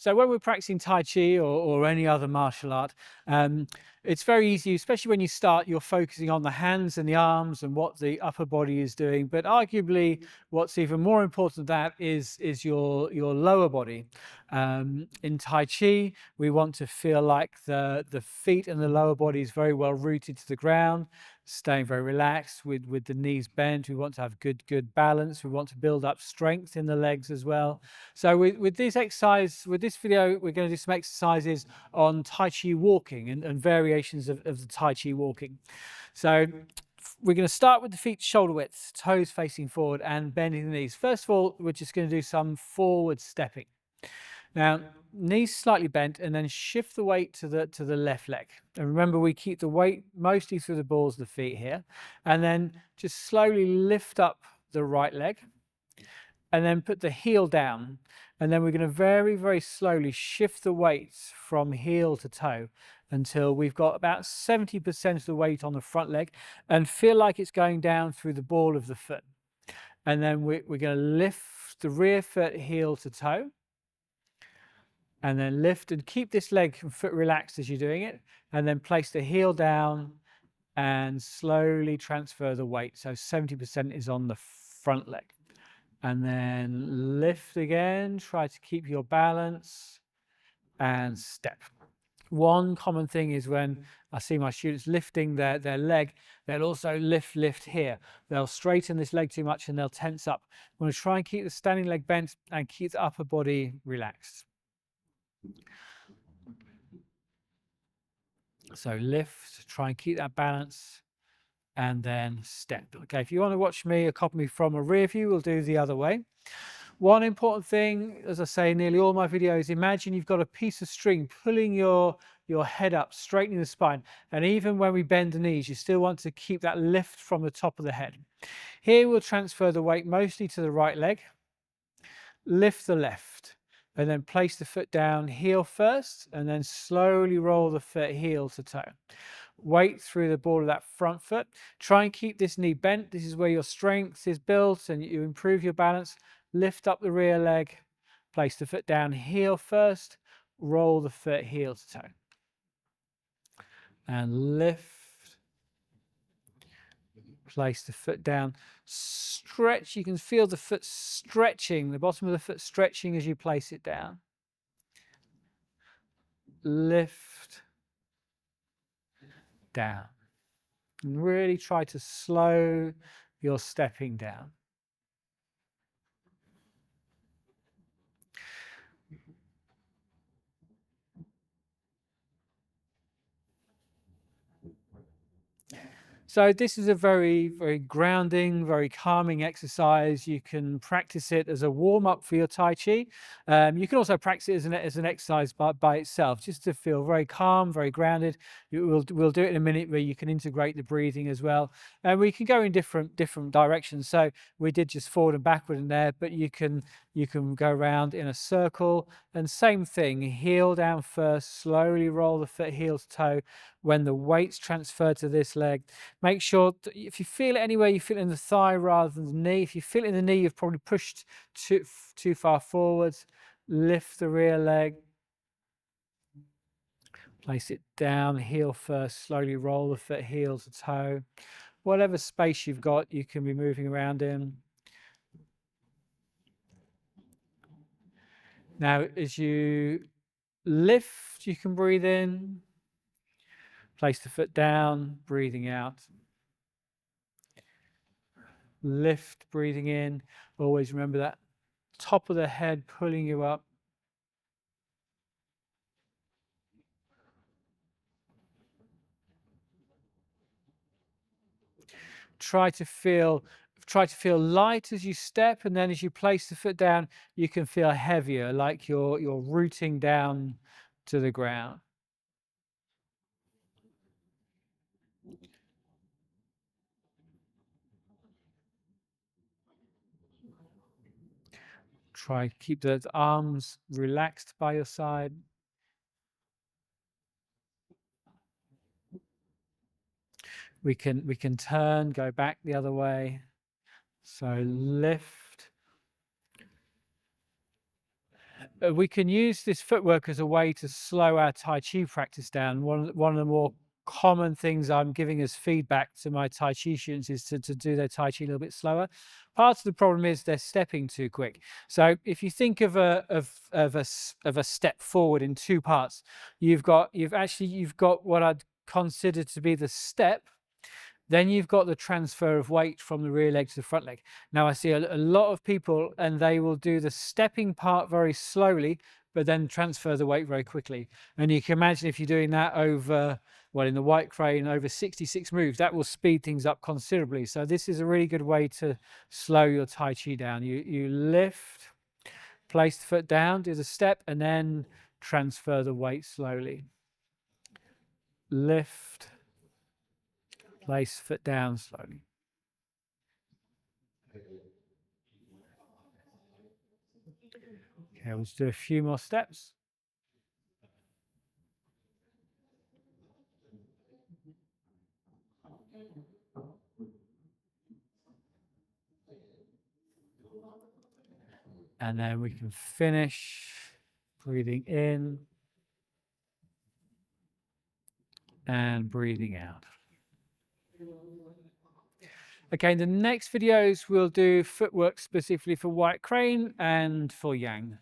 So when we're practicing Tai Chi or any other martial art, um, it's very easy, especially when you start, you're focusing on the hands and the arms and what the upper body is doing. But arguably, what's even more important than that is your lower body. In Tai Chi, we want to feel like the feet and the lower body is very well rooted to the ground, staying very relaxed with the knees bent. We want to have good balance. We want to build up strength in the legs as well. So with this exercise, with this video, we're going to do some exercises on Tai Chi walking and variations of the Tai Chi walking. So we're going to start with the feet shoulder width, toes facing forward and bending the knees. First of all, we're just going to do some forward stepping. Now, knees slightly bent and then shift the weight to the left leg. And remember, we keep the weight mostly through the balls of the feet here. And then just slowly lift up the right leg and then put the heel down. And then we're going to very slowly shift the weight from heel to toe until we've got about 70% of the weight on the front leg and feel like it's going down through the ball of the foot. And then we're going to lift the rear foot heel to toe. And then lift and keep this leg and foot relaxed as you're doing it. And then place the heel down and slowly transfer the weight. So 70% is on the front leg. And then lift again, try to keep your balance and step. One common thing is when I see my students lifting their leg, they'll also lift here. They'll straighten this leg too much and they'll tense up. We want to try and keep the standing leg bent and keep the upper body relaxed. So lift, try and keep that balance, and then step. Okay, if you want to watch me or copy me from a rear view, we'll do the other way. One important thing, as I say in nearly all my videos, imagine you've got a piece of string pulling your head up, straightening the spine. And even when we bend the knees, you still want to keep that lift from the top of the head. Here we'll transfer the weight mostly to the right leg, lift the left, and then place the foot down, heel first, and then slowly roll the foot heel to toe. Weight through the ball of that front foot. Try and keep this knee bent. This is where your strength is built and you improve your balance. Lift up the rear leg, place the foot down, heel first, roll the foot heel to toe. And lift, place the foot down, stretch. You can feel the foot stretching, the bottom of the foot stretching as you place it down. Lift, down. And really try to slow your stepping down. So this is a very grounding, very calming exercise. You can practice it as a warm-up for your Tai Chi. You can also practice it as an exercise by itself, just to feel very calm, very grounded. We'll do it in a minute where you can integrate the breathing as well. And we can go in different directions. So we did just forward and backward in there, but you can go around in a circle. And same thing, heel down first, slowly roll the foot heel to toe. When the weight's transferred to this leg, make sure if you feel it anywhere, you feel it in the thigh rather than the knee. If you feel it in the knee, you've probably pushed too far forwards. Lift the rear leg. Place it down, heel first, slowly roll the foot heel to toe. Whatever space you've got, you can be moving around in. Now, as you lift, you can breathe in. Place the foot down, breathing out. Lift, breathing in. Always remember that top of the head pulling you up. Try to feel light as you step, and then as you place the foot down, you can feel heavier, like you're rooting down to the ground. Try to keep the arms relaxed by your side. We can turn, go back the other way. So lift we can use this footwork as a way to slow our Tai Chi practice down. One of the more common things I'm giving as feedback to my Tai Chi students is to do their Tai Chi a little bit slower. Part of the problem is they're stepping too quick. So if you think of a step forward in two parts, you've got what I'd consider to be the step. Then you've got the transfer of weight from the rear leg to the front leg. Now I see a lot of people, and they will do the stepping part very slowly, but then transfer the weight very quickly. And you can imagine if you're doing that over, well, in the white crane, over 66 moves, that will speed things up considerably. So this is a really good way to slow your Tai Chi down. You lift, place the foot down, do the step, and then transfer the weight slowly. Lift, place foot down slowly. Okay, let's do a few more steps. And then we can finish breathing in and breathing out. Okay, in the next videos, we'll do footwork specifically for white crane and for yang.